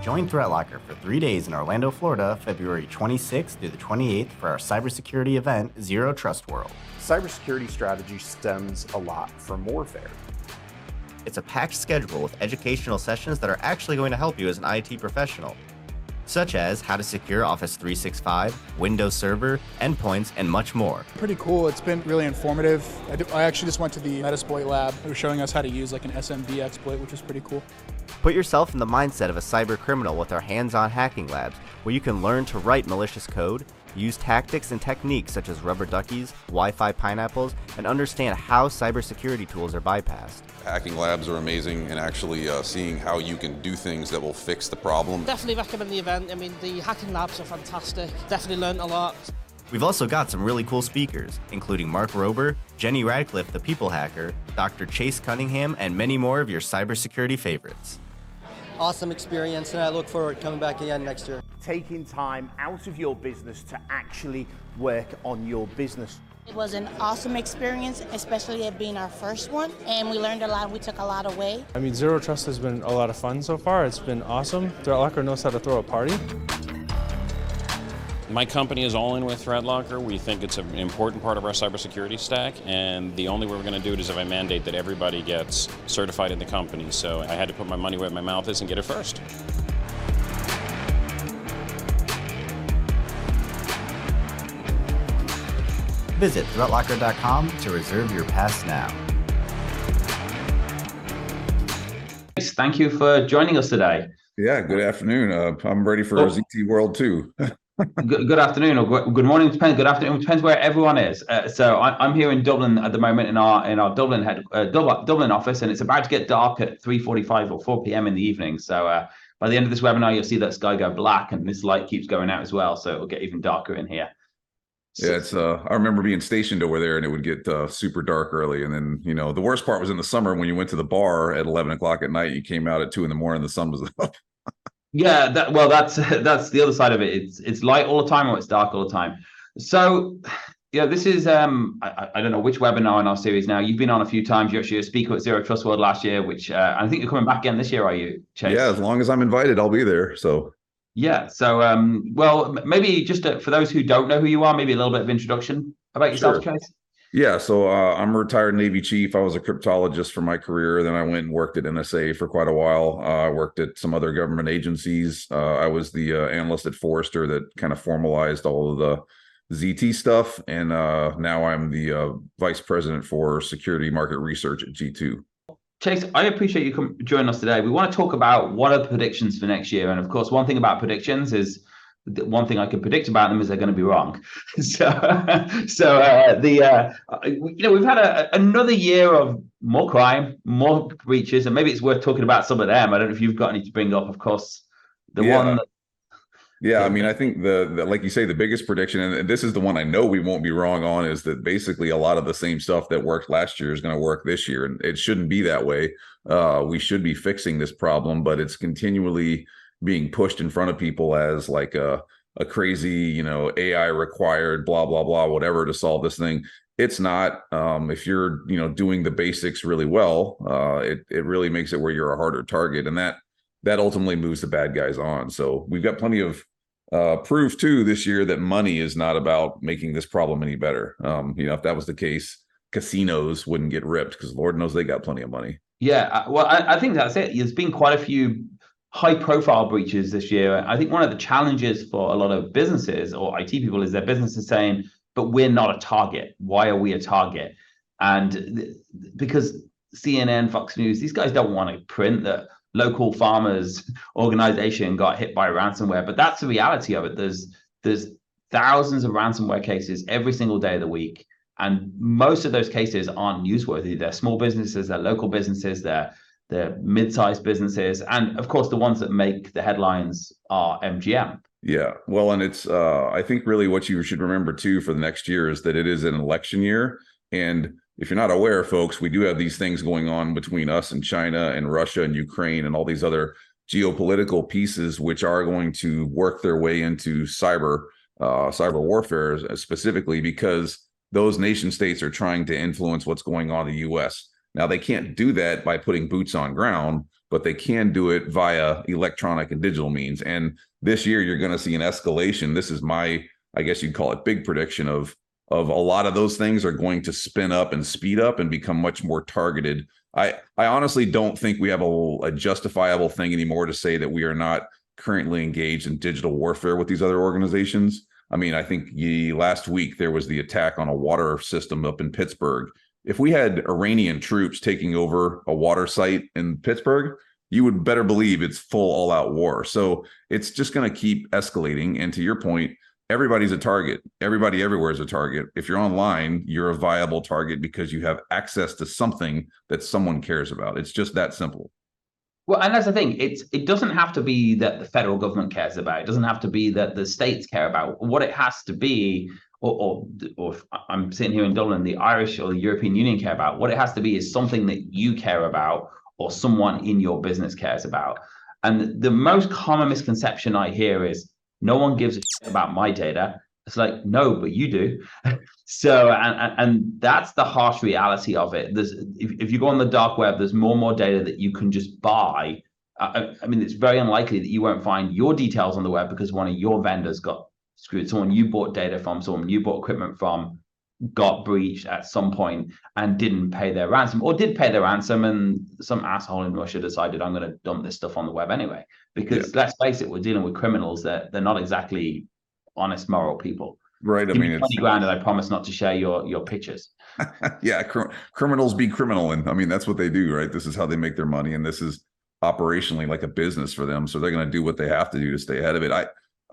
Join ThreatLocker for 3 days in Orlando, Florida, February 26th through the 28th for our cybersecurity event, Zero Trust World. Cybersecurity strategy stems a lot from warfare. It's a packed schedule with educational sessions that are actually going to help you as an IT professional, such as how to secure Office 365, Windows Server, endpoints, and much more. Pretty cool. It's been really informative. I actually just went to the Metasploit lab. They were showing us how to use like an SMB exploit, which was pretty cool. Put yourself in the mindset of a cyber criminal with our hands-on hacking labs, where you can learn to write malicious code, use tactics and techniques such as rubber duckies, Wi-Fi pineapples, and understand how cybersecurity tools are bypassed. Hacking labs are amazing, and actually seeing how you can do things that will fix the problem. Definitely recommend the event. I mean, the hacking labs are fantastic. Definitely learned a lot. We've also got some really cool speakers, including Mark Rober, Jenny Radcliffe, the People Hacker, Dr. Chase Cunningham, and many more of your cybersecurity favorites. Awesome experience, and I look forward to coming back again next year. Taking time out of your business to actually work on your business. It was an awesome experience, especially it being our first one, and we learned a lot. We took a lot away. I mean, Zero Trust has been a lot of fun so far. It's been awesome. ThreatLocker knows how to throw a party. My company is all in with ThreatLocker. We think it's an important part of our cybersecurity stack, and the only way we're going to do it is if I mandate that everybody gets certified in the company. So I had to put my money where my mouth is and get it first. Visit ThreatLocker.com to reserve your pass now. Thank you for joining us today. Yeah, good afternoon. I'm ready for ZT World 2. Good afternoon or good morning. Depends. Good afternoon. Depends where everyone is. So I'm here in Dublin at the moment in our Dublin office, and it's about to get dark at 3:45 or 4 p.m. in the evening. So by the end of this webinar, you'll see that sky go black, and this light keeps going out as well. So it'll get even darker in here. Yeah, it's I remember being stationed over there, and it would get super dark early. And then, the worst part was in the summer when you went to the bar at 11 o'clock at night. You came out at 2 a.m. The sun was up. Yeah, that's the other side of it. It's light all the time or it's dark all the time. So, this is I don't know which webinar in our series now. You've been on a few times. You're actually a speaker at Zero Trust World last year, which I think you're coming back again this year, are you, Chase? Yeah, as long as I'm invited, I'll be there. So. Yeah. So, well, maybe just for those who don't know who you are, maybe a little bit of introduction about yourself, Sure. Chase. Yeah, so I'm a retired Navy chief. I was a cryptologist for my career. Then I went and worked at NSA for quite a while. I worked at some other government agencies. I was the analyst at Forrester that kind of formalized all of the ZT stuff. And now I'm the vice president for security market research at G2. Chase, I appreciate you joining us today. We want to talk about what are the predictions for next year. And of course, one thing about predictions is one thing I can predict about them is they're going to be wrong. We've had another year of more crime, more breaches, and maybe it's worth talking about some of them. I don't know if you've got any to bring up. Of course, I mean, I think the like you say, the biggest prediction, and this is the one I know we won't be wrong on, is that basically a lot of the same stuff that worked last year is going to work this year, and it shouldn't be that way. We should be fixing this problem, but it's continually being pushed in front of people as like a crazy, AI required, blah, blah, blah, whatever to solve this thing. It's not. If you're, doing the basics really well, it really makes it where you're a harder target. And that ultimately moves the bad guys on. So we've got plenty of proof too this year that money is not about making this problem any better. If that was the case, casinos wouldn't get ripped because Lord knows they got plenty of money. Yeah, well, I think that's it. There's been quite a few high-profile breaches this year. I think one of the challenges for a lot of businesses or IT people is their business is saying, but we're not a target. Why are we a target? And because CNN, Fox News, these guys don't want to print that local farmers organization got hit by ransomware, but that's the reality of it. There's thousands of ransomware cases every single day of the week. And most of those cases aren't newsworthy. They're small businesses, they're local businesses, they're mid-sized businesses. And of course, the ones that make the headlines are MGM. Yeah, well, and it's, I think really what you should remember too for the next year is that it is an election year. And if you're not aware, folks, we do have these things going on between us and China and Russia and Ukraine and all these other geopolitical pieces, which are going to work their way into cyber warfare specifically because those nation states are trying to influence what's going on in the U.S. Now, they can't do that by putting boots on ground, but they can do it via electronic and digital means. And this year, you're going to see an escalation. This is my, I guess you'd call it, big prediction of a lot of those things are going to spin up and speed up and become much more targeted. I honestly don't think we have a justifiable thing anymore to say that we are not currently engaged in digital warfare with these other organizations. I mean, I think last week there was the attack on a water system up in Pittsburgh. If we had Iranian troops taking over a water site in Pittsburgh, you would better believe it's full all-out war. So it's just going to keep escalating. And to your point, everybody's a target. Everybody everywhere is a target. If you're online, you're a viable target because you have access to something that someone cares about. It's just that simple. Well, and that's the thing. It doesn't have to be that the federal government cares about it. It doesn't have to be that the states care about. What it has to be, or if I'm sitting here in Dublin, the Irish or the European Union care about, what it has to be is something that you care about or someone in your business cares about. And the most common misconception I hear is, no one gives a shit about my data. It's like, no, but you do. So, and that's the harsh reality of it. There's, if you go on the dark web, there's more and more data that you can just buy. I mean, it's very unlikely that you won't find your details on the web because one of your vendors got screwed. Someone you bought data from, someone you bought equipment from, got breached at some point and didn't pay their ransom, or did pay their ransom, and some asshole in Russia decided, I'm going to dump this stuff on the web anyway. Because let's face it, we're dealing with criminals that they're not exactly honest, moral people. Right. Give me 20 grand and I promise not to share your pictures. Yeah. Criminals be criminal. And I mean, that's what they do, right? This is how they make their money. And this is operationally like a business for them. So they're going to do what they have to do to stay ahead of it. I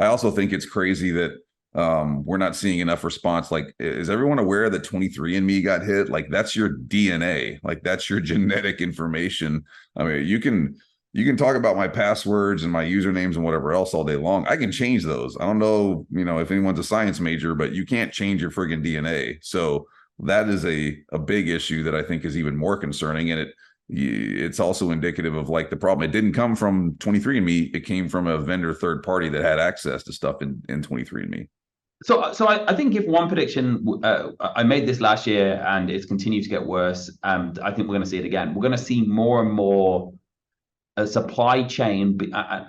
also think it's crazy that we're not seeing enough response. Like, is everyone aware that 23andMe got hit? Like, that's your DNA. Like, that's your genetic information. I mean, you can talk about my passwords and my usernames and whatever else all day long. I can change those. I don't know, if anyone's a science major, but you can't change your friggin' DNA. So that is a big issue that I think is even more concerning. And it's also indicative of like the problem. It didn't come from 23andMe. It came from a vendor third party that had access to stuff in 23andMe. So I think if one prediction, I made this last year and it's continued to get worse. And I think we're going to see it again. We're going to see more and more a supply chain,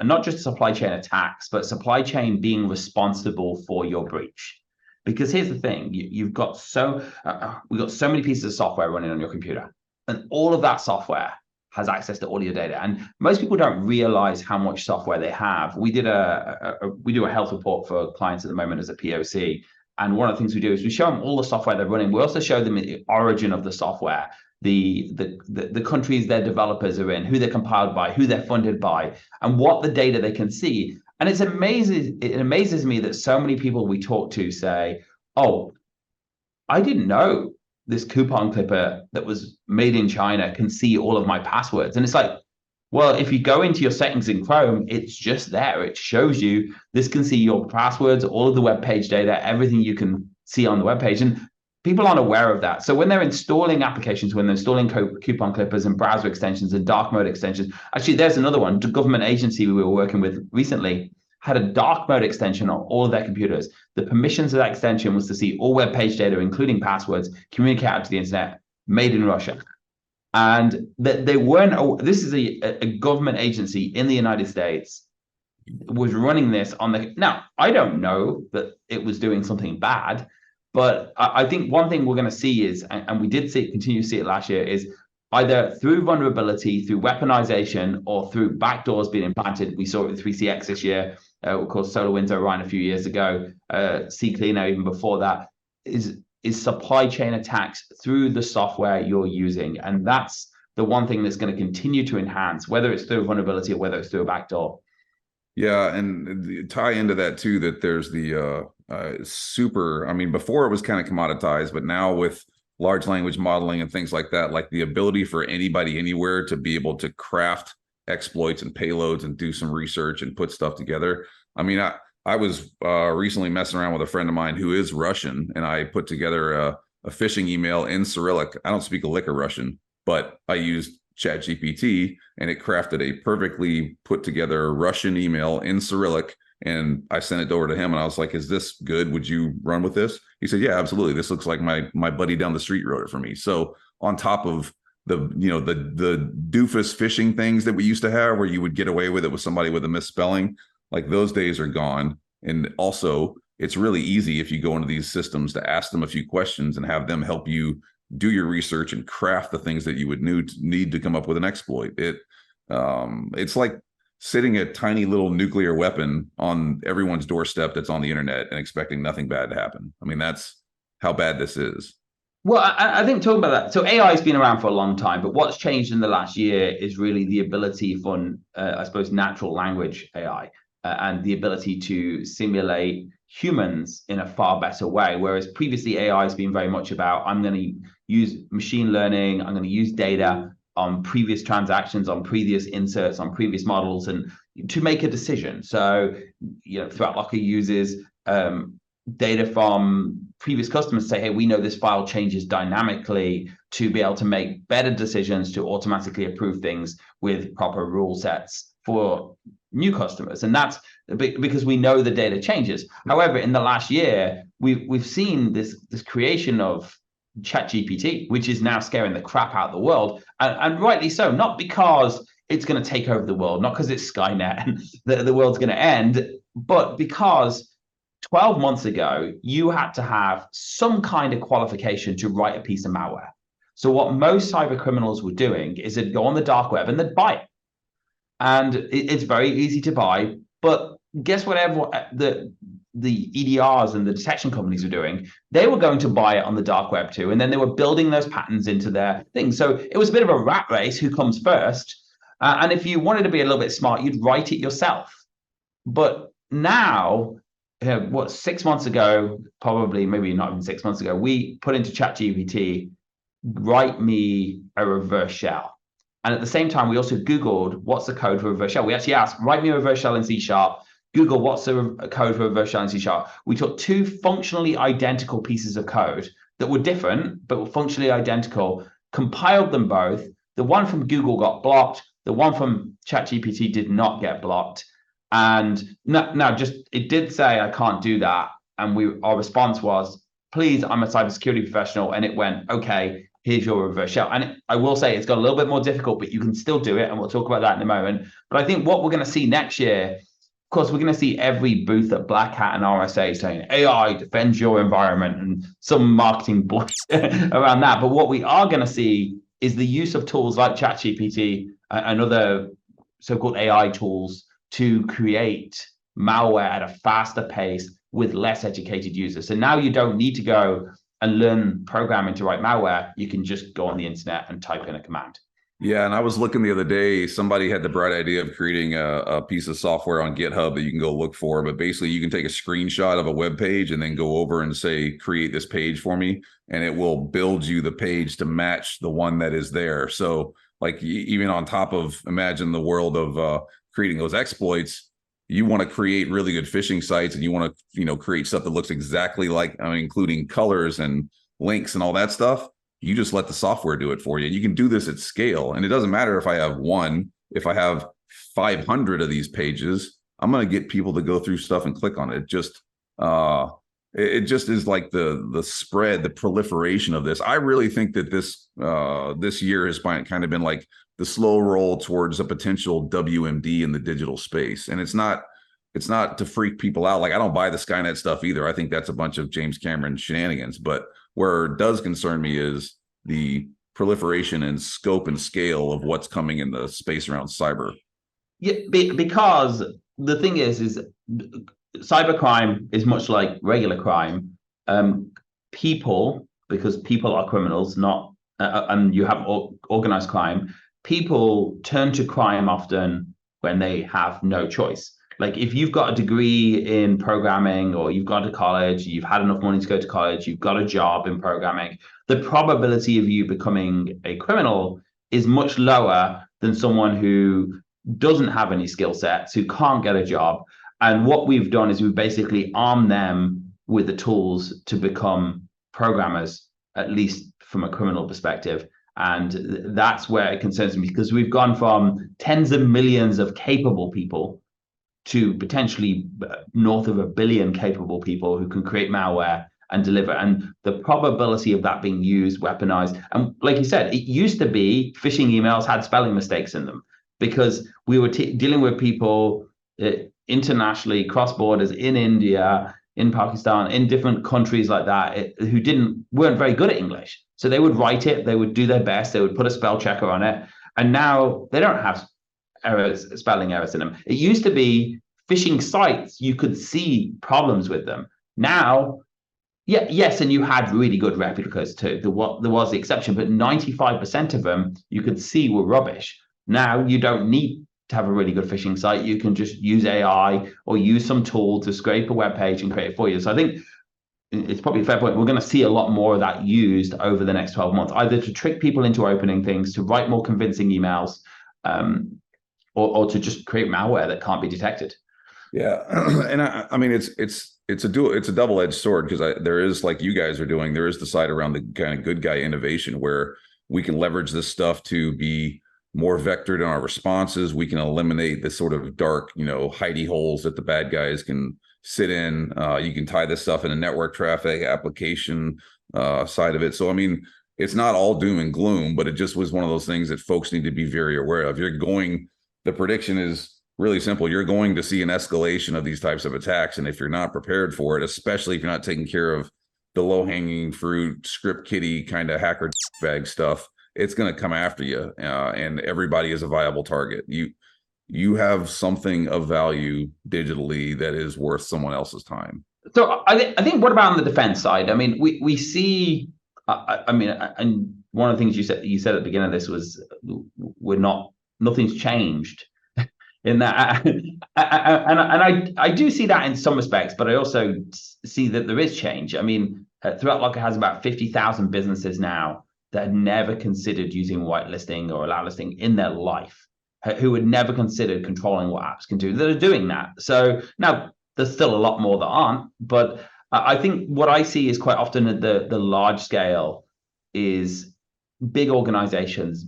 not just supply chain attacks, but supply chain being responsible for your breach. Because here's the thing, we've got so many pieces of software running on your computer, and all of that software has access to all your data. And most people don't realize how much software they have. We do a health report for clients at the moment as a POC. And one of the things we do is we show them all the software they're running. We also show them the origin of the software, the countries their developers are in, who they're compiled by, who they're funded by, and what the data they can see. And it amazes me that so many people we talk to say, oh, I didn't know this coupon clipper that was made in China can see all of my passwords. And it's like, well, if you go into your settings in Chrome, it's just there. It shows you this can see your passwords, all of the web page data, everything you can see on the web page. And people aren't aware of that. So when they're installing applications, when they're installing coupon clippers and browser extensions and dark mode extensions, actually, there's another one. The government agency we were working with recently had a dark mode extension on all of their computers. The permissions of that extension was to see all web page data, including passwords, communicate out to the internet, made in Russia. And they weren't, this is a government agency in the United States was running this on the, now, I don't know that it was doing something bad, but I think one thing we're going to see is, and we did continue to see it last year, is either through vulnerability, through weaponization, or through backdoors being implanted. We saw it with 3CX this year, of course, SolarWinds Orion a few years ago, CCleaner even before that, is supply chain attacks through the software you're using. And that's the one thing that's going to continue to enhance, whether it's through a vulnerability or whether it's through a backdoor. Yeah, and tie into that too, that there's the before it was kind of commoditized, but now with large language modeling and things like that, like the ability for anybody anywhere to be able to craft exploits and payloads and do some research and put stuff together. I mean, I was recently messing around with a friend of mine who is Russian, and I put together a phishing email in Cyrillic. I don't speak a lick of Russian, but I used ChatGPT, and it crafted a perfectly put together Russian email in Cyrillic. And I sent it over to him, and I was like, is this good? Would you run with this? He said, yeah, absolutely. This looks like my buddy down the street wrote it for me. So on top of the doofus phishing things that we used to have where you would get away with it with somebody with a misspelling. Like those days are gone. And also it's really easy if you go into these systems to ask them a few questions and have them help you do your research and craft the things that you would need to come up with an exploit. It's like sitting a tiny little nuclear weapon on everyone's doorstep that's on the internet and expecting nothing bad to happen. I mean, that's how bad this is. Well, I think talking about that, so AI has been around for a long time, but what's changed in the last year is really the ability for, I suppose, natural language AI and the ability to simulate humans in a far better way. Whereas previously AI has been very much about, I'm going to use machine learning, I'm going to use data on previous transactions, on previous inserts, on previous models, and to make a decision. So, ThreatLocker uses data from previous customers to say, hey, we know this file changes dynamically, to be able to make better decisions, to automatically approve things with proper rule sets for new customers. And that's because we know the data changes. However, in the last year, we've seen this creation of ChatGPT, which is now scaring the crap out of the world, and rightly so. Not because it's going to take over the world, not because it's Skynet and the world's going to end, but because 12 months ago, you had to have some kind of qualification to write a piece of malware. So what most cyber criminals were doing is they'd go on the dark web and they'd buy it. And it's very easy to buy, but guess what the EDRs and the detection companies were doing? They were going to buy it on the dark web too, and then they were building those patterns into their thing. So it was a bit of a rat race, who comes first. And if you wanted to be a little bit smart, you'd write it yourself. But now, 6 months ago, probably, maybe not even 6 months ago, we put into ChatGPT, write me a reverse shell. And at the same time, we also Googled, what's the code for reverse shell? We actually asked, write me a reverse shell in C#. Google, what's the code for reverse shell in C#. We took two functionally identical pieces of code that were different, but were functionally identical, compiled them both. The one from Google got blocked. The one from ChatGPT did not get blocked. And now just, it did say, I can't do that. And our response was, please, I'm a cybersecurity professional. And it went, okay, here's your reverse shell. And I will say it's got a little bit more difficult, but you can still do it. And we'll talk about that in a moment. But I think what we're going to see next year, of course, we're going to see every booth at Black Hat and RSA saying AI defends your environment and some marketing bullshit around that. But what we are going to see is the use of tools like ChatGPT and other so-called AI tools to create malware at a faster pace with less educated users. So now you don't need to go and learn programming to write malware. You can just go on the internet and type in a command. Yeah, and I was looking the other day, somebody had the bright idea of creating a piece of software on GitHub that you can go look for, but basically you can take a screenshot of a web page and then go over and say, create this page for me, and it will build you the page to match the one that is there. So like even on top of, imagine the world of creating those exploits, you want to create really good phishing sites, and you want to, create stuff that looks exactly like, including colors and links and all that stuff. You just let the software do it for you. You can do this at scale. And it doesn't matter if I have one, if I have 500 of these pages, I'm going to get people to go through stuff and click on it. It just is like the spread, the proliferation of this. I really think that this year has kind of been like the slow roll towards a potential WMD in the digital space. And it's not to freak people out. Like, I don't buy the Skynet stuff either. I think that's a bunch of James Cameron shenanigans. But where it does concern me is the proliferation and scope and scale of what's coming in the space around cyber. Yeah, because the thing is cybercrime is much like regular crime. People, because people are criminals, not and you have organized crime, people turn to crime often when they have no choice. Like, if you've got a degree in programming, or you've gone to college, you've had enough money to go to college, you've got a job in programming, the probability of you becoming a criminal is much lower than someone who doesn't have any skill sets, who can't get a job. And what we've done is we've basically armed them with the tools to become programmers, at least from a criminal perspective. And that's where it concerns me, because we've gone from tens of millions of capable people to potentially north of 1 billion capable people who can create malware and deliver. And the probability of that being used, weaponized, and like you said, it used to be phishing emails had spelling mistakes in them because we were dealing with people internationally, cross borders, in India, in Pakistan, in different countries like that, who weren't very good at English. So they would write it, they would do their best, they would put a spell checker on it, and now they don't have spelling errors in them. It used to be phishing sites, you could see problems with them. Now, yes, and you had really good replicas too. There was the exception, but 95% of them you could see were rubbish. Now you don't need to have a really good phishing site. You can just use AI or use some tool to scrape a web page and create it for you. So I think it's probably a fair point. We're going to see a lot more of that used over the next 12 months, either to trick people into opening things, to write more convincing emails, or to just create malware that can't be detected. Yeah, and I mean it's a double-edged sword, because there is, like you guys are doing, there is the side around the kind of good guy innovation where we can leverage this stuff to be more vectored in our responses. We can eliminate the sort of dark, hidey holes that the bad guys can sit in. You can tie this stuff in a network traffic application side of it. So I mean, it's not all doom and gloom, but it just was one of those things that folks need to be very aware of. The prediction is really simple. You're going to see an escalation of these types of attacks. And if you're not prepared for it, especially if you're not taking care of the low-hanging fruit, script kiddie kind of hacker bag stuff, it's going to come after you. And everybody is a viable target. You have something of value digitally that is worth someone else's time. So I think what about on the defense side? I mean, we see, and one of the things you said at the beginning of this was nothing's changed in that, and I do see that in some respects, but I also see that there is change. I mean, ThreatLocker has about 50,000 businesses now that had never considered using whitelisting or allow listing in their life, who had never considered controlling what apps can do, that are doing that. So now there's still a lot more that aren't, but I think what I see is quite often at the large scale is big organizations,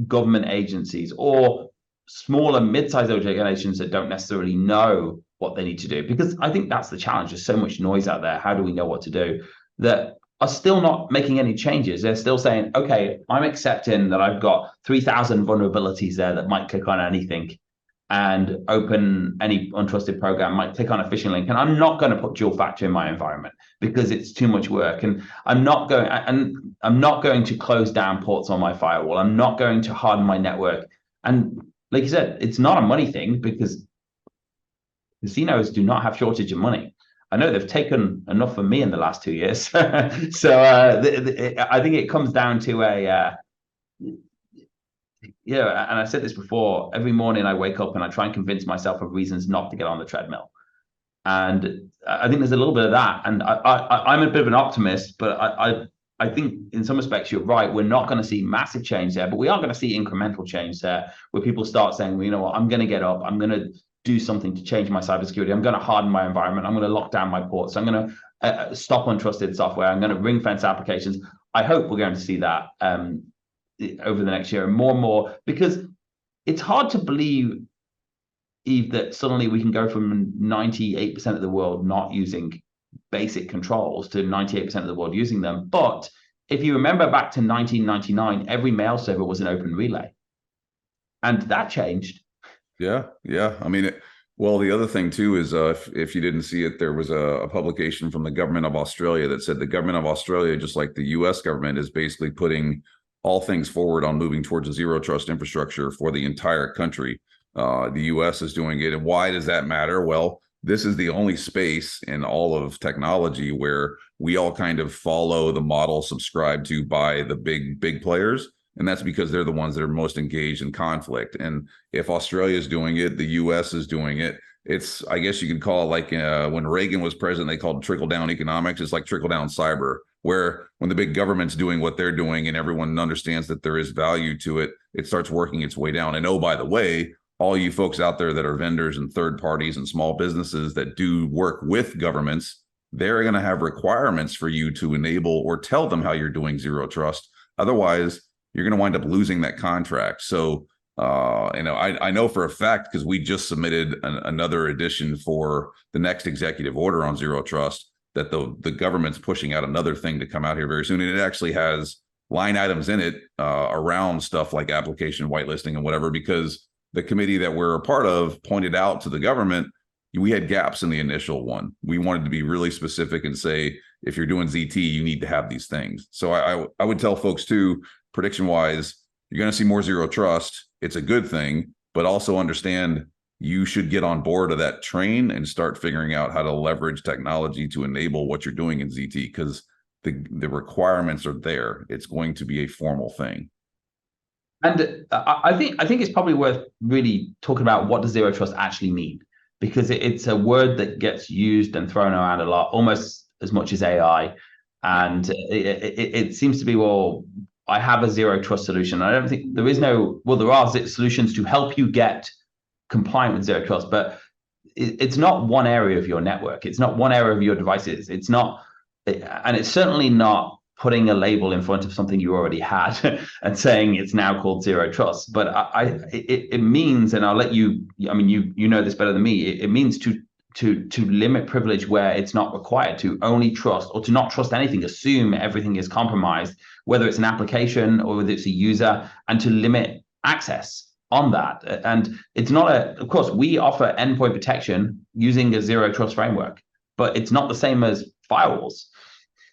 government agencies, or smaller mid-sized organizations that don't necessarily know what they need to do. Because I think that's the challenge. There's so much noise out there. How do we know what to do? That are still not making any changes. They're still saying, okay, I'm accepting that I've got 3,000 vulnerabilities there that might click on anything and open any untrusted program, might click on a phishing link. And I'm not going to put dual factor in my environment because it's too much work. And I'm not going to close down ports on my firewall. I'm not going to harden my network. And like you said, it's not a money thing because casinos do not have shortage of money. I know they've taken enough from me in the last 2 years. So I think it comes down to and I said this before, every morning I wake up and I try and convince myself of reasons not to get on the treadmill. And I think there's a little bit of that. And I'm a bit of an optimist, but I think in some respects you're right. We're not going to see massive change there, but we are going to see incremental change there where people start saying, well, you know what, I'm going to get up, I'm going to do something to change my cybersecurity. I'm going to harden my environment. I'm going to lock down my ports. I'm going to stop untrusted software. I'm going to ring fence applications. I hope we're going to see that over the next year and more, because it's hard to believe, Eve, that suddenly we can go from 98% of the world not using basic controls to 98% of the world using them. But if you remember back to 1999, every mail server was an open relay. And that changed. Yeah. I mean, the other thing too is if you didn't see it, there was a publication from the government of Australia that said the government of Australia, just like the US government, is basically putting all things forward on moving towards a zero trust infrastructure for the entire country. The US is doing it. And why does that matter? Well, this is the only space in all of technology where we all kind of follow the model subscribed to by the big players. And that's because they're the ones that are most engaged in conflict. And if Australia is doing it, the US is doing it. It's, I guess you could call it like when Reagan was president, they called it trickle-down economics. It's like trickle-down cyber, where when the big government's doing what they're doing and everyone understands that there is value to it, it starts working its way down. And oh, by the way, all you folks out there that are vendors and third parties and small businesses that do work with governments, they're going to have requirements for you to enable or tell them how you're doing zero trust. Otherwise, you're going to wind up losing that contract. So, I know for a fact, because we just submitted another edition for the next executive order on zero trust. that the government's pushing out another thing to come out here very soon, and it actually has line items in it around stuff like application whitelisting and whatever, because the committee that we're a part of pointed out to the government we had gaps in the initial one. We wanted to be really specific and say, if you're doing ZT, you need to have these things. So I would tell folks too, prediction wise, you're going to see more zero trust. It's a good thing, but also understand you should get on board of that train and start figuring out how to leverage technology to enable what you're doing in ZT, because the requirements are there. It's going to be a formal thing. And I think it's probably worth really talking about what does zero trust actually mean, because it's a word that gets used and thrown around a lot, almost as much as AI. And it seems to be, well, I have a zero trust solution. I don't think there is no, well, there are solutions to help you get compliant with zero trust, but it's not one area of your network. It's not one area of your devices. It's not, and it's certainly not putting a label in front of something you already had and saying it's now called zero trust. But it means, and I'll let you, I mean, you know this better than me, it means to limit privilege where it's not required, to only trust or to not trust anything, assume everything is compromised, whether it's an application or whether it's a user, and to limit access on that. And it's not of course, we offer endpoint protection using a zero trust framework, but it's not the same as firewalls.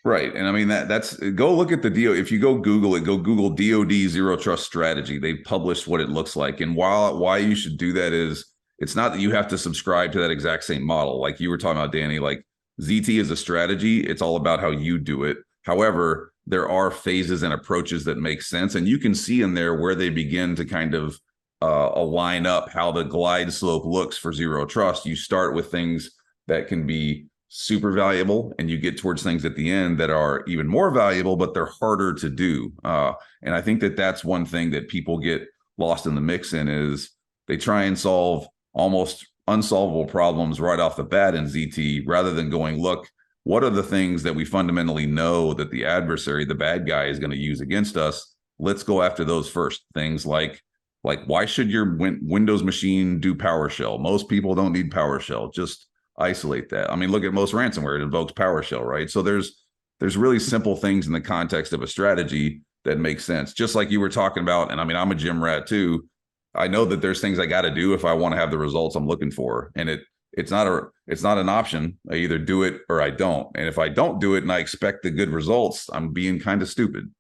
Right. And I mean, that's go look at the DoD. If you go Google it, go Google DoD zero trust strategy. They published what it looks like. And why you should do that is, it's not that you have to subscribe to that exact same model. Like you were talking about, Danny, like ZT is a strategy. It's all about how you do it. However, there are phases and approaches that make sense. And you can see in there where they begin to kind of align up how the glide slope looks for zero trust. You start with things that can be super valuable, and you get towards things at the end that are even more valuable, but they're harder to do. And I think that that's one thing that people get lost in the mix in, is they try and solve almost unsolvable problems right off the bat in ZT, rather than going, look, what are the things that we fundamentally know that the adversary, the bad guy, is going to use against us? Let's go after those first. Things like why should your Windows machine do PowerShell? Most people don't need PowerShell. Just isolate that. I mean, look at most ransomware, it invokes PowerShell, right? So there's really simple things in the context of a strategy that make sense. Just like you were talking about, and I mean, I'm a gym rat too. I know that there's things I got to do if I want to have the results I'm looking for, and it's not an option. I either do it or I don't. And if I don't do it and I expect the good results, I'm being kind of stupid.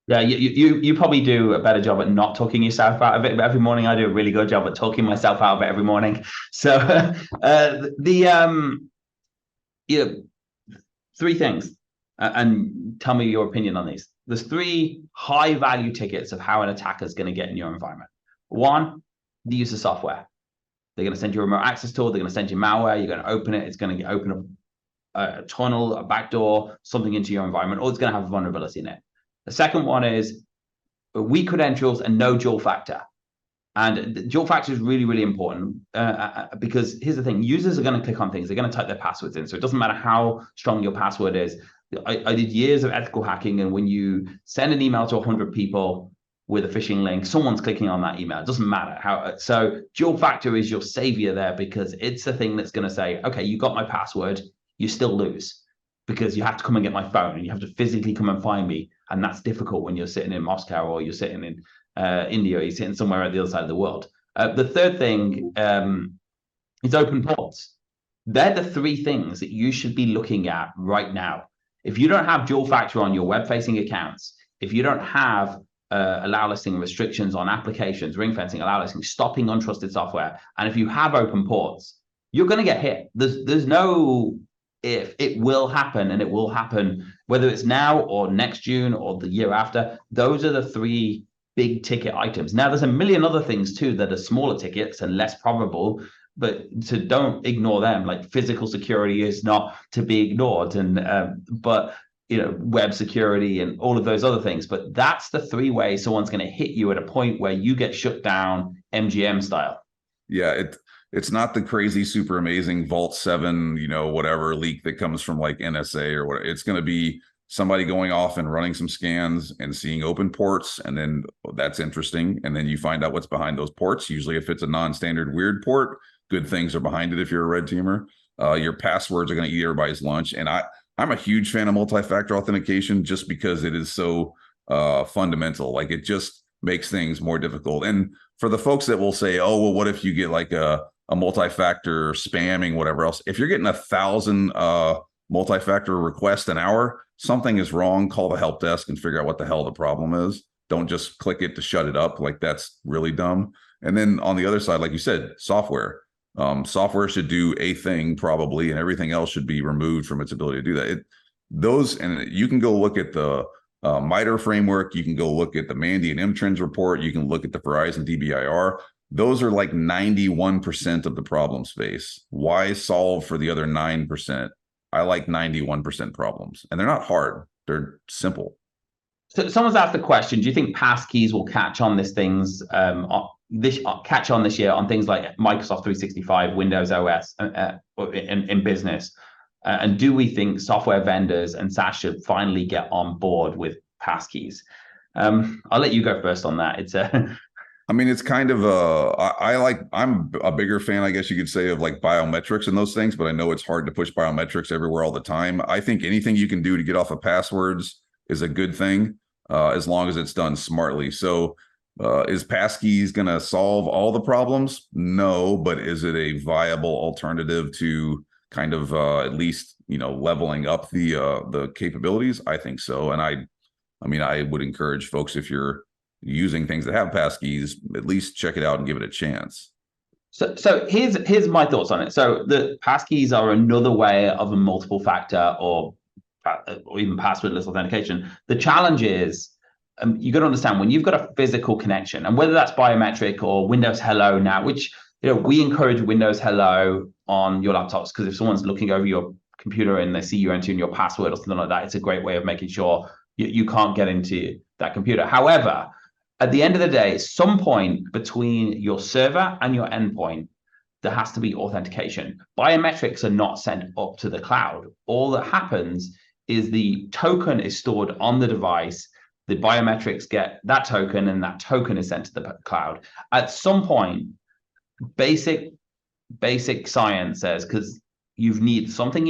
Yeah, you probably do a better job at not talking yourself out of it. But every morning I do a really good job at talking myself out of it every morning. So three things, and tell me your opinion on these. There's three high value tickets of how an attacker is going to get in your environment. One, the use of software. They're going to send you a remote access tool. They're going to send you malware. You're going to open it. It's going to open a tunnel, a backdoor, something into your environment, or it's going to have a vulnerability in it. The second one is weak credentials and no dual factor. And dual factor is really, really important because here's the thing. Users are going to click on things. They're going to type their passwords in. So it doesn't matter how strong your password is. I did years of ethical hacking, and when you send an email to 100 people with a phishing link, someone's clicking on that email. It doesn't matter how. So dual factor is your savior there, because it's the thing that's going to say, okay, you got my password, you still lose, because you have to come and get my phone and you have to physically come and find me. And that's difficult when you're sitting in Moscow, or you're sitting in India, or you're sitting somewhere at the other side of the world. The third thing is open ports. They're the three things that you should be looking at right now. If you don't have dual factor on your web-facing accounts, if you don't have allow listing restrictions on applications, ring fencing, allow listing, stopping untrusted software, and if you have open ports, you're going to get hit. There's no if. It will happen, and it will happen whether it's now or next June or the year after. Those are the three big ticket items. Now, there's a million other things too that are smaller tickets and less probable, but don't ignore them. Like physical security is not to be ignored, and but web security and all of those other things. But that's the three ways someone's going to hit you at a point where you get shut down, MGM style. Yeah, it's not the crazy, super amazing Vault 7, whatever leak that comes from like NSA or whatever. It's going to be somebody going off and running some scans and seeing open ports, and then that's interesting. And then you find out what's behind those ports. Usually if it's a non-standard weird port, good things are behind it if you're a red teamer. Your passwords are going to eat everybody's lunch. And I'm a huge fan of multi-factor authentication just because it is so fundamental. Like, it just makes things more difficult. And for the folks that will say, oh, well, what if you get like a multi-factor spamming, whatever else? If you're getting 1,000 multi-factor requests an hour, something is wrong. Call the help desk and figure out what the hell the problem is. Don't just click it to shut it up. Like, that's really dumb. And then on the other side, like you said, software. Software should do a thing probably, and everything else should be removed from its ability to do that. And you can go look at the MITRE framework. You can go look at the Mandiant M-Trends report. You can look at the Verizon DBIR. Those are like 91% of the problem space. Why solve for the other 9%? I like 91% problems, and they're not hard. They're simple. So someone's asked the question: do you think passkeys will catch on this year on things like Microsoft 365, Windows OS in business? And do we think software vendors and SaaS should finally get on board with passkeys? I'll let you go first on that. I mean, it's kind of I'm a bigger fan, I guess you could say, of like biometrics and those things, but I know it's hard to push biometrics everywhere all the time. I think anything you can do to get off of passwords is a good thing, as long as it's done smartly. So is passkeys going to solve all the problems? No, but is it a viable alternative to kind of at least, leveling up the capabilities? I think so. And I mean, I would encourage folks, if you're using things that have passkeys, at least check it out and give it a chance. So here's my thoughts on it. So the passkeys are another way of a multiple factor or even passwordless authentication. The challenge is, you got to understand, when you've got a physical connection, and whether that's biometric or Windows Hello now, which we encourage Windows Hello on your laptops, because if someone's looking over your computer and they see you entering your password or something like that, it's a great way of making sure you can't get into that computer. However, at the end of the day, some point between your server and your endpoint, there has to be authentication. Biometrics are not sent up to the cloud. All that happens is the token is stored on the device. The biometrics get that token, and that token is sent to the cloud. At some point, basic science says, because you need something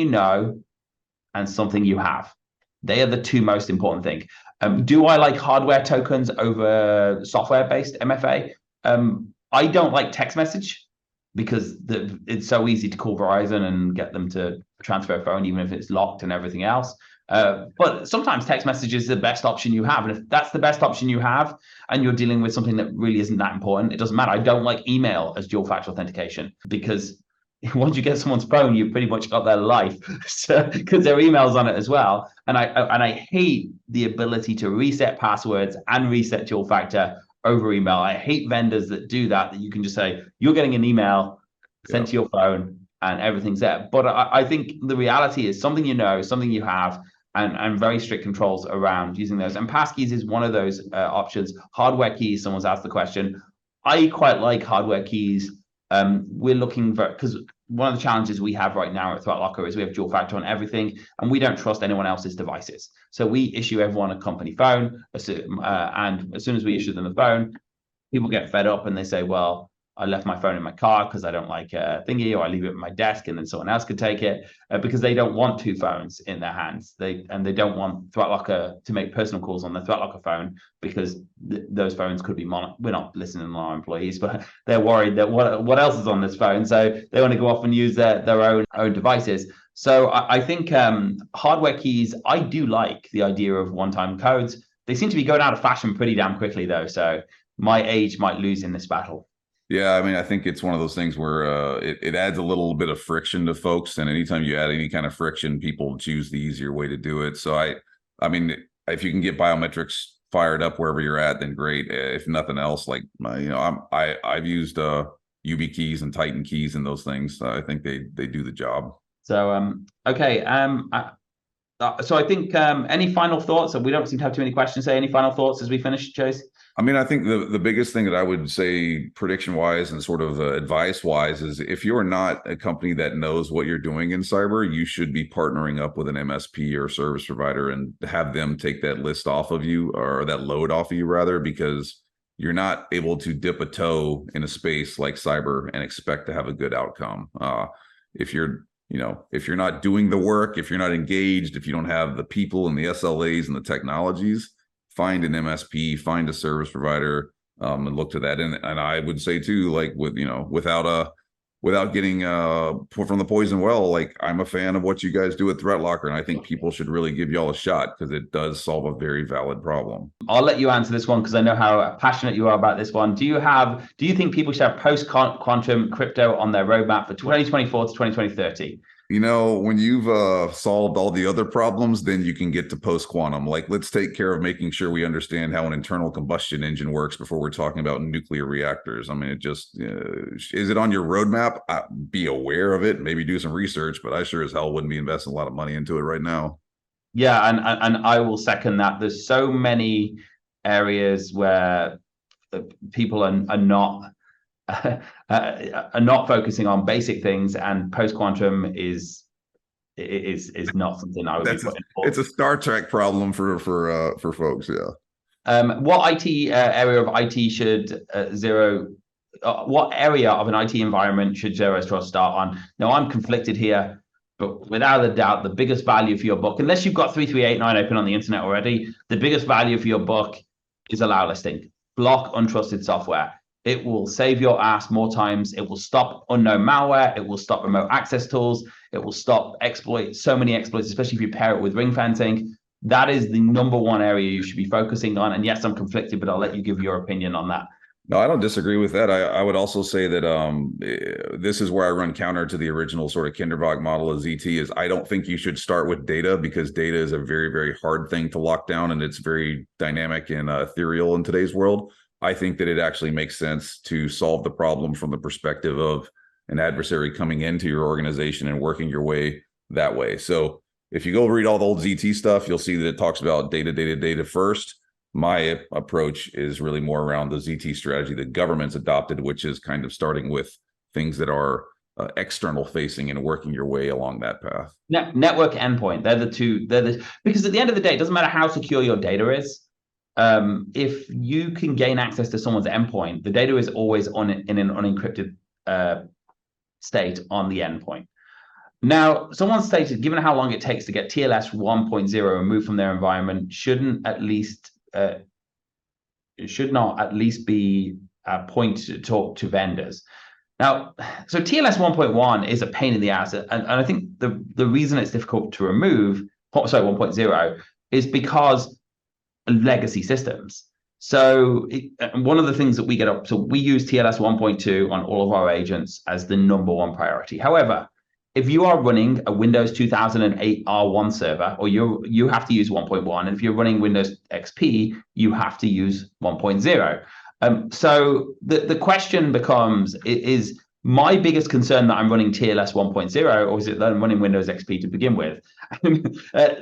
and something you have. They are the two most important things. Do I like hardware tokens over software-based MFA? I don't like text message, because it's so easy to call Verizon and get them to transfer a phone, even if it's locked and everything else. But sometimes text message is the best option you have. And if that's the best option you have, and you're dealing with something that really isn't that important, it doesn't matter. I don't like email as dual factor authentication, because once you get someone's phone, you've pretty much got their life, because their email's on it as well. And I hate the ability to reset passwords and reset dual factor over email. I hate vendors that do that you can just say, you're getting an email sent to your phone and everything's there. But I think the reality is something something you have, and very strict controls around using those. And passkeys is one of those options. Hardware keys, someone's asked the question. I quite like hardware keys. We're looking for, because one of the challenges we have right now at ThreatLocker is we have dual factor on everything, and we don't trust anyone else's devices. So we issue everyone a company phone, and as soon as we issue them the phone, people get fed up and they say, well, I left my phone in my car because I don't like thingy, or I leave it at my desk and then someone else could take it, because they don't want two phones in their hands. They don't want ThreatLocker to make personal calls on the ThreatLocker phone, because those phones could be we're not listening to our employees, but they're worried that what else is on this phone, so they want to go off and use their own devices. So I think hardware keys, I do like the idea of one-time codes. They seem to be going out of fashion pretty damn quickly though, so my age might lose in this battle. Yeah, I mean, I think it's one of those things where it adds a little bit of friction to folks, and anytime you add any kind of friction, people choose the easier way to do it. So I mean, if you can get biometrics fired up wherever you're at, then great. If nothing else, like I've used YubiKeys and Titan keys and those things. I think they do the job. So okay, so I think any final thoughts? We don't seem to have too many questions. Any final thoughts as we finish, Chase? I mean, I think the biggest thing that I would say prediction-wise and sort of advice-wise is, if you're not a company that knows what you're doing in cyber, you should be partnering up with an MSP or service provider and have them take that list off of you, or that load off of you rather, because you're not able to dip a toe in a space like cyber and expect to have a good outcome. If you're if you're not doing the work, if you're not engaged, if you don't have the people and the SLAs and the technologies, find an MSP, find a service provider, and look to that. And I would say too, like without getting from the poison well, like I'm a fan of what you guys do at ThreatLocker, and I think people should really give y'all a shot because it does solve a very valid problem. I'll let you answer this one because I know how passionate you are about this one. Do you think people should have post-quantum crypto on their roadmap for 2024 to 2030? When you've solved all the other problems, then you can get to post-quantum. Like, let's take care of making sure we understand how an internal combustion engine works before we're talking about nuclear reactors. I mean, it just, is it on your roadmap? Be aware of it, maybe do some research, but I sure as hell wouldn't be investing a lot of money into it right now. Yeah, and I will second that. There's so many areas where people are not focusing on basic things, and post-quantum is not something I would be putting forward. It's a Star Trek problem for folks. Yeah. What IT area of IT should what area of an IT environment should Zero Trust start on? Now, I'm conflicted here, but without a doubt, the biggest value for your book, unless you've got 3389 open on the internet already, the biggest value for your book is allow listing. Block untrusted software. It will save your ass more times. It will stop unknown malware. It will stop remote access tools. It will stop so many exploits, especially if you pair it with ring fencing. That is the number one area you should be focusing on. And yes, I'm conflicted, but I'll let you give your opinion on that. No, I don't disagree with that. I would also say that this is where I run counter to the original sort of Kinderbach model of ZT is I don't think you should start with data because data is a very, very hard thing to lock down, and it's very dynamic and ethereal in today's world. I think that it actually makes sense to solve the problem from the perspective of an adversary coming into your organization and working your way that way. So if you go read all the old ZT stuff, you'll see that it talks about data first. My approach is really more around the ZT strategy that government's adopted, which is kind of starting with things that are external facing and working your way along that path. Network endpoint, they're the two. Because at the end of the day, it doesn't matter how secure your data is. If you can gain access to someone's endpoint, the data is always in an unencrypted state on the endpoint. Now, someone stated, given how long it takes to get TLS 1.0 removed from their environment, should not at least be a point to talk to vendors. Now, so TLS 1.1 is a pain in the ass, and I think the reason it's difficult to remove, 1.0, is because legacy systems. So one of the things that we get up, so we use TLS 1.2 on all of our agents as the number one priority. However, if you are running a Windows 2008 R1 server, or you have to use 1.1, and if you're running Windows XP, you have to use 1.0. So the question becomes, is my biggest concern that I'm running TLS 1.0, or is it that I'm running Windows XP to begin with?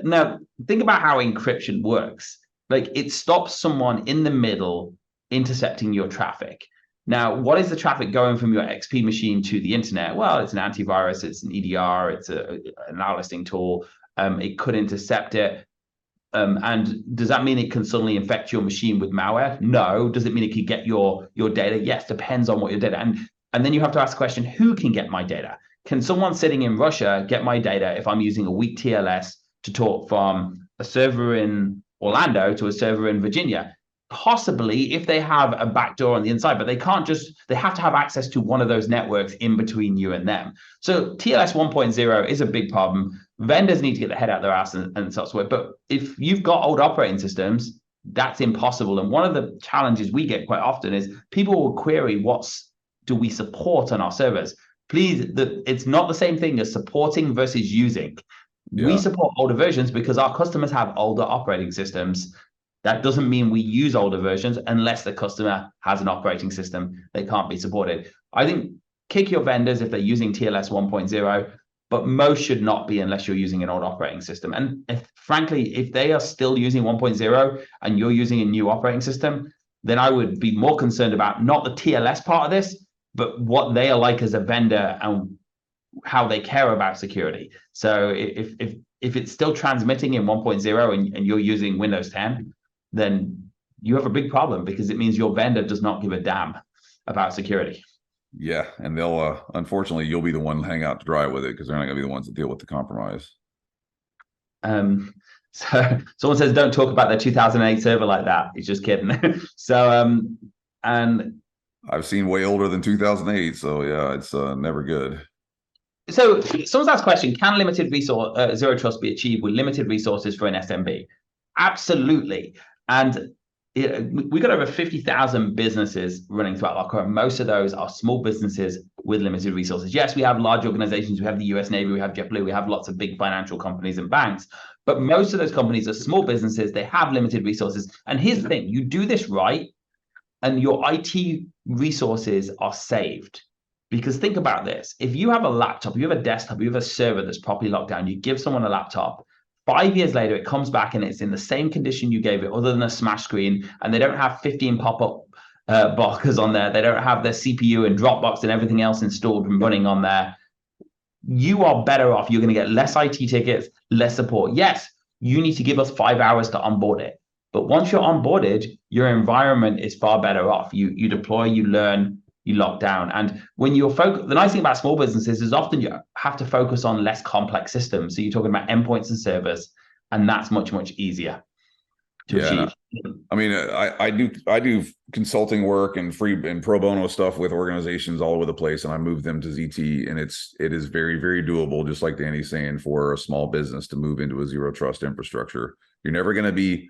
Now, think about how encryption works. Like, it stops someone in the middle intercepting your traffic. Now, what is the traffic going from your XP machine to the internet? Well, it's an antivirus, it's an EDR, it's an allow listing tool. It could intercept it. And does that mean it can suddenly infect your machine with malware? No. Does it mean it can get your data? Yes, depends on what your data. And then you have to ask the question, who can get my data? Can someone sitting in Russia get my data if I'm using a weak TLS to talk from a server in Orlando to a server in Virginia? Possibly, if they have a backdoor on the inside, but they have to have access to one of those networks in between you and them. So TLS 1.0 is a big problem. Vendors need to get their head out their ass and software. But if you've got old operating systems, that's impossible. And one of the challenges we get quite often is people will query, do we support on our servers? Please, it's not the same thing as supporting versus using. Yeah. We support older versions because our customers have older operating systems. That doesn't mean we use older versions unless the customer has an operating system that can't be supported. I think kick your vendors if they're using TLS 1.0, but most should not be unless you're using an old operating system. And frankly, if they are still using 1.0 and you're using a new operating system, then I would be more concerned about not the TLS part of this, but what they are like as a vendor and how they care about security. So if it's still transmitting in 1.0 and you're using Windows 10, then you have a big problem because it means your vendor does not give a damn about security. Yeah, and they'll unfortunately you'll be the one hang out to dry with it because they're not going to be the ones that deal with the compromise. So someone says don't talk about their 2008 server like that. He's just kidding. So and I've seen way older than 2008, so yeah, it's never good. So someone's asked a question: can limited resource zero trust be achieved with limited resources for an SMB? Absolutely. And we got over 50,000 businesses running throughout Locker, and most of those are small businesses with limited resources. Yes, we have large organizations. We have the US Navy, we have JetBlue, we have lots of big financial companies and banks, but most of those companies are small businesses. They have limited resources. And here's the thing: you do this right, and your IT resources are saved. Because think about this: if you have a laptop, you have a desktop, you have a server that's properly locked down, you give someone a laptop, 5 years later, it comes back and it's in the same condition you gave it, other than a smash screen, and they don't have 15 pop-up blockers on there. They don't have their CPU and Dropbox and everything else installed and running on there. You are better off. You're going to get less IT tickets, less support. Yes, you need to give us 5 hours to onboard it. But once you're onboarded, your environment is far better off. You deploy, you learn, you lock down. And when you're focused, the nice thing about small businesses is often you have to focus on less complex systems. So you're talking about endpoints and servers, and that's much, much easier to achieve. I mean, I do consulting work and free and pro bono stuff with organizations all over the place, and I move them to ZT, and it is very, very doable, just like Danny's saying, for a small business to move into a zero trust infrastructure. You're never going to be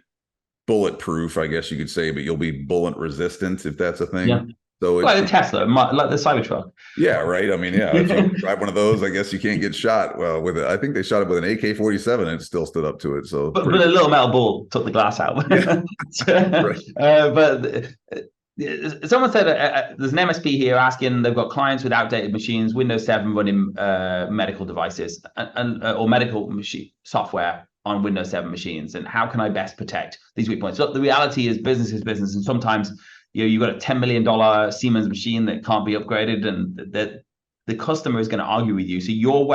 bulletproof, I guess you could say, but you'll be bullet resistant, if that's a thing. Yeah. So it's like a Tesla, like the Cybertruck. Yeah, right. I mean, yeah, if you drive one of those, I guess you can't get shot. Well, with it, I think they shot it with an AK-47 and it still stood up to it. So, but a little metal ball took the glass out. Yeah. But someone said there's an MSP here asking, they've got clients with outdated machines, Windows 7 running medical devices or medical machine software on Windows 7 machines, and how can I best protect these weak points? Look, the reality is business, and sometimes you've got a $10 million Siemens machine that can't be upgraded, and that the customer is going to argue with you. So your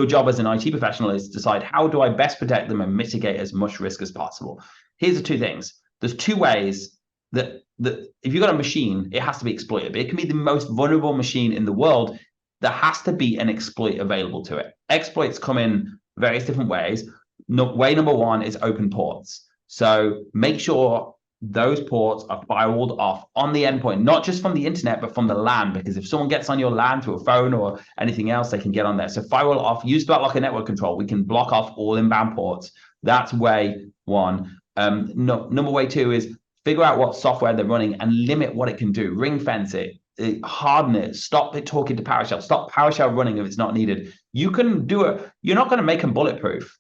job as an IT professional is to decide, how do I best protect them and mitigate as much risk as possible? Here's the two things. There's two ways that if you've got a machine, it has to be exploited. It can be the most vulnerable machine in the world. There has to be an exploit available to it. Exploits come in various different ways. Way number one is open ports. So make sure those ports are firewalled off on the endpoint, not just from the internet, but from the LAN, because if someone gets on your LAN through a phone or anything else, they can get on there. So firewall off, use BlockLocker network control. We can block off all inbound ports. That's way one. Number way two is figure out what software they're running and limit what it can do. Ring fence it, harden it, stop it talking to PowerShell, stop PowerShell running if it's not needed. You can do it. You're not going to make them bulletproof.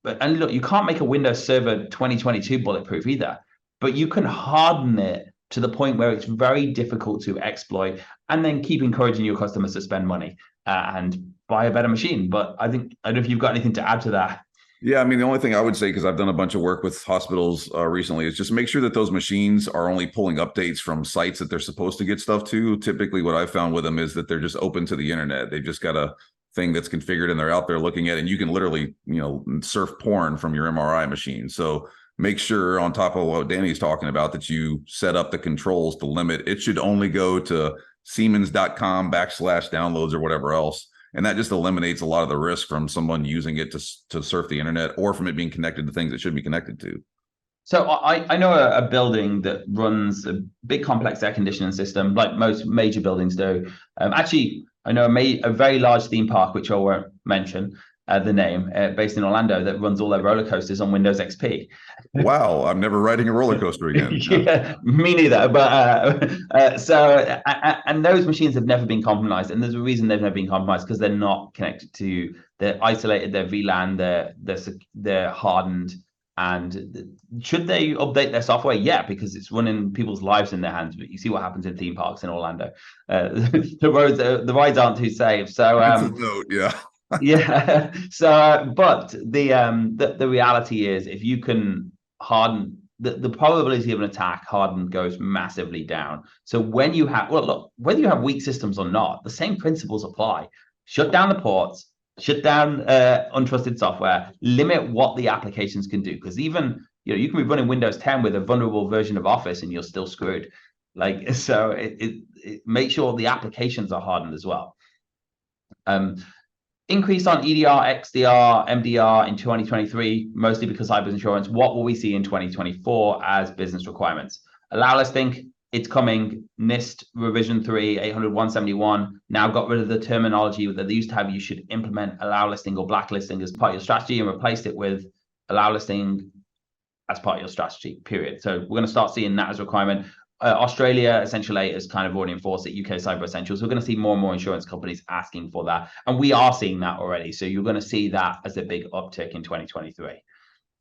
And look, you can't make a Windows Server 2022 bulletproof either. But you can harden it to the point where it's very difficult to exploit, and then keep encouraging your customers to spend money and buy a better machine. But I don't know if you've got anything to add to that. Yeah, I mean, the only thing I would say, because I've done a bunch of work with hospitals recently, is just make sure that those machines are only pulling updates from sites that they're supposed to get stuff to. Typically, what I've found with them is that they're just open to the internet. They've just got a thing that's configured and they're out there looking at it, and you can literally, surf porn from your MRI machine. So make sure, on top of what Danny's talking about, that you set up the controls to limit. It should only go to Siemens.com/downloads or whatever else. And that just eliminates a lot of the risk from someone using it to surf the internet, or from it being connected to things it should be connected to. So I know a building that runs a big complex air conditioning system, like most major buildings do. Actually, I know a very large theme park, which I won't mention the name, based in Orlando, that runs all their roller coasters on Windows XP. Wow, I'm never riding a roller coaster again. Yeah, me neither. But and those machines have never been compromised, and there's a reason they've never been compromised, because they're not connected to, they're isolated, they're VLAN, they're hardened. And should they update their software? Yeah, because it's running people's lives in their hands. But you see what happens in theme parks in Orlando. The rides aren't too safe. So note, yeah. Yeah. So, but the reality is, if you can harden, the probability of an attack hardened goes massively down. So when you have, whether you have weak systems or not, the same principles apply. Shut down the ports, shut down untrusted software, limit what the applications can do. Because even, you can be running Windows 10 with a vulnerable version of Office and you're still screwed. Like, so it makes sure the applications are hardened as well. Increase on EDR, XDR, MDR in 2023, mostly because cyber insurance. What will we see in 2024 as business requirements? Allow listing, it's coming. NIST revision 3, 800-171, now got rid of the terminology that they used to have. You should implement allow listing or blacklisting as part of your strategy and replaced it with allow listing as part of your strategy, period. So we're going to start seeing that as a requirement. Australia Essential 8 has kind of already enforced it. UK Cyber Essentials. We're going to see more and more insurance companies asking for that. And we are seeing that already. So you're going to see that as a big uptick in 2023.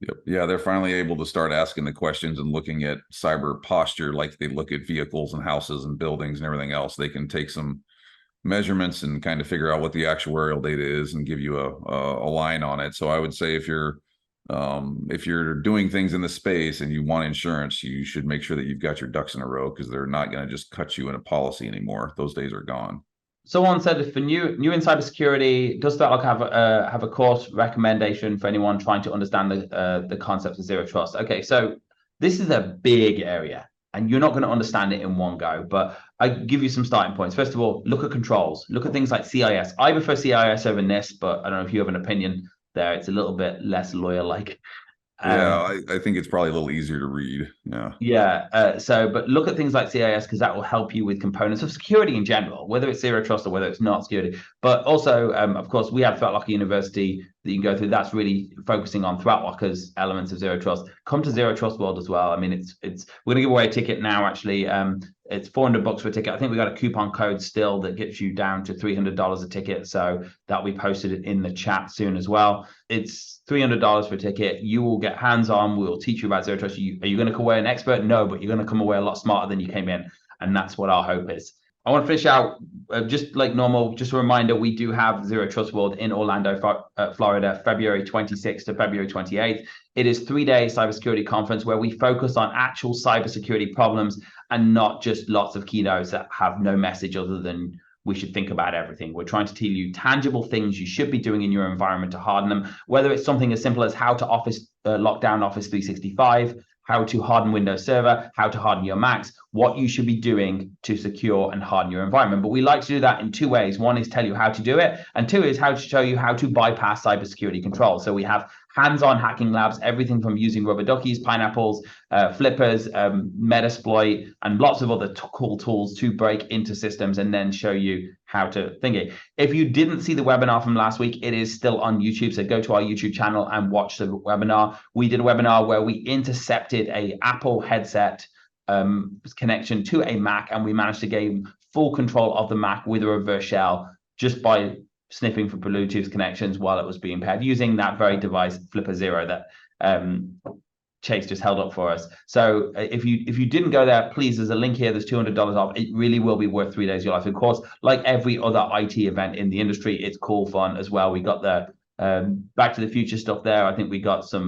Yep. Yeah, they're finally able to start asking the questions and looking at cyber posture like they look at vehicles and houses and buildings and everything else. They can take some measurements and kind of figure out what the actuarial data is and give you a line on it. So I would say if you're doing things in the space and you want insurance, you should make sure that you've got your ducks in a row, because they're not going to just cut you in a policy anymore. Those days are gone. Someone said, for new in cybersecurity, does that have a course recommendation for anyone trying to understand the concepts of zero trust? Okay, so this is a big area, and you're not going to understand it in one go. But I give you some starting points. First of all, look at controls. Look at things like CIS. I prefer CIS over NIST, but I don't know if you have an opinion there. It's a little bit less lawyer-like. Yeah, I think it's probably a little easier to read. Yeah. But look at things like CIS, because that will help you with components of security in general, whether it's zero trust or whether it's not security. But also, of course, we have ThreatLocker University that you can go through. That's really focusing on ThreatLocker's elements of zero trust. Come to Zero Trust World as well. I mean, it's we're going to give away a ticket now, actually. It's $400 for a ticket. I think we got a coupon code still that gets you down to $300 a ticket. So that'll be posted in the chat soon as well. It's $300 for a ticket. You will get hands-on. We will teach you about zero trust. Are you going to come away an expert? No, but you're going to come away a lot smarter than you came in. And that's what our hope is. I want to finish out just like normal. Just a reminder, we do have Zero Trust World in Orlando, Florida, February 26th to February 28th. It is a 3-day cybersecurity conference where we focus on actual cybersecurity problems and not just lots of keynotes that have no message other than we should think about everything. We're trying to tell you tangible things you should be doing in your environment to harden them, whether it's something as simple as how to lock down Office 365, how to harden Windows Server, how to harden your Macs, what you should be doing to secure and harden your environment. But we like to do that in 2 ways. One is tell you how to do it, and 2 is how to show you how to bypass cybersecurity control. So we have hands-on hacking labs, everything from using rubber duckies, pineapples, flippers, Metasploit, and lots of other cool tools to break into systems and then show you how to think it. If you didn't see the webinar from last week, it is still on YouTube. So go to our YouTube channel and watch the webinar. We did a webinar where we intercepted a Apple headset connection to a Mac, and we managed to gain full control of the Mac with a reverse shell just by sniffing for Bluetooth connections while it was being paired using that very device Flipper Zero that Chase just held up for us. So if you didn't go there, please, there's a link here. There's $200 off. It really will be worth 3 days of your life. Of course, like every other IT event in the industry, it's cool fun as well. We got the Back to the Future stuff there. I think we got some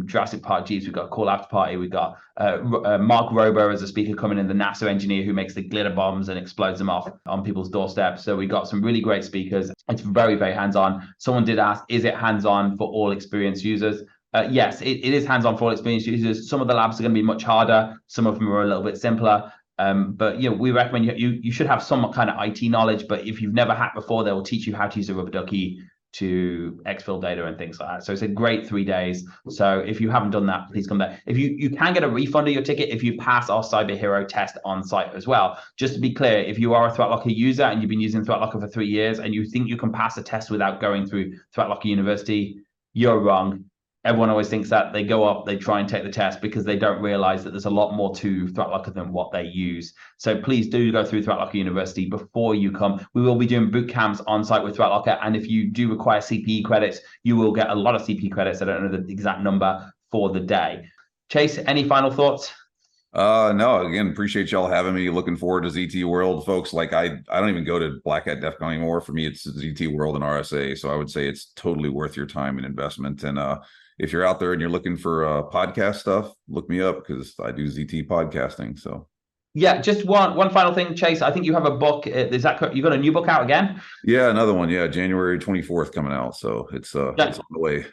Jurassic Park Jeeps. We got a cool after party. We got Mark Rober as a speaker coming in, the NASA engineer who makes the glitter bombs and explodes them off on people's doorsteps. So we got some really great speakers. It's very, very hands-on. Someone did ask, is it hands-on for all experienced users? Yes, it is hands-on for all experienced users. Some of the labs are going to be much harder. Some of them are a little bit simpler. But we recommend you should have some kind of IT knowledge. But if you've never hacked before, they will teach you how to use a rubber ducky to exfil data and things like that. So it's a great 3 days. So if you haven't done that, please come there. If you can get a refund of your ticket if you pass our Cyber Hero test on site as well. Just to be clear, if you are a ThreatLocker user and you've been using ThreatLocker for 3 years and you think you can pass a test without going through ThreatLocker University, you're wrong. Everyone always thinks that. They go up, they try and take the test because they don't realize that there's a lot more to ThreatLocker than what they use. So please do go through ThreatLocker University before you come. We will be doing boot camps on site with ThreatLocker. And if you do require CPE credits, you will get a lot of CPE credits. I don't know the exact number for the day. Chase, any final thoughts? No, again, appreciate y'all having me. Looking forward to ZT World, folks. Like I don't even go to Black Hat DEF CON anymore. For me, it's ZT World and RSA. So I would say it's totally worth your time and investment. And if you're out there and you're looking for podcast stuff, look me up because I do ZT podcasting. So yeah, just one final thing, Chase. I think you have a book. Is that you got a new book out again? Yeah, another one. Yeah, January 24th coming out. So it's on the way.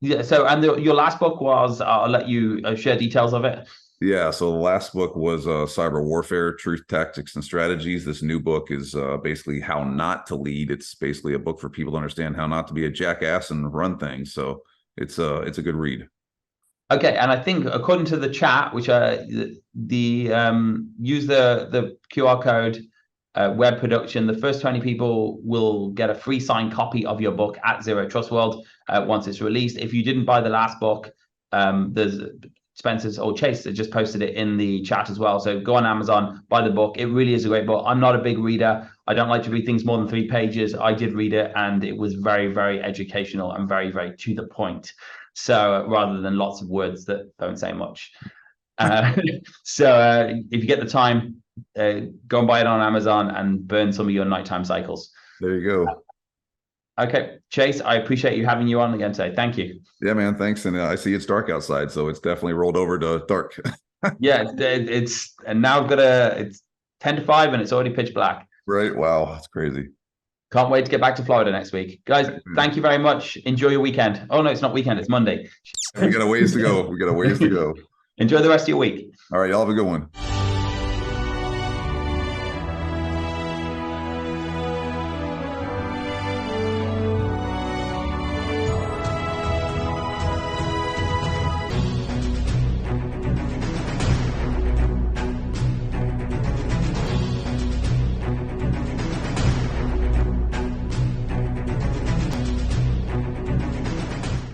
Yeah. So and your last book was. I'll let you share details of it. Yeah, so the last book was Cyber Warfare, Truth, Tactics, and Strategies. This new book is basically how not to lead. It's basically a book for people to understand how not to be a jackass and run things. So it's a good read. Okay, and I think according to the chat, which use the QR code web production, the first 20 people will get a free signed copy of your book at Zero Trust World once it's released. If you didn't buy the last book, there's Spencer's or Chase just posted it in the chat as well. So go on Amazon, buy the book. It really is a great book. I'm not a big reader. I don't like to read things more than 3 pages. I did read it, and it was very, very educational and very, very to the point. So rather than lots of words that don't say much. So if you get the time, go and buy it on Amazon and burn some of your nighttime cycles. There you go. Okay, Chase, I appreciate you having you on again today. Thank you. Yeah, man, thanks. And I see it's dark outside, so it's definitely rolled over to dark. Yeah, it's and now it's 10 to 5 and it's already pitch black. Right. Wow, that's crazy. Can't wait to get back to Florida next week. Guys, thank you very much. Enjoy your weekend. Oh, no, it's not weekend. It's Monday. We got a ways to go. We got a ways to go. Enjoy the rest of your week. All right. Y'all have a good one.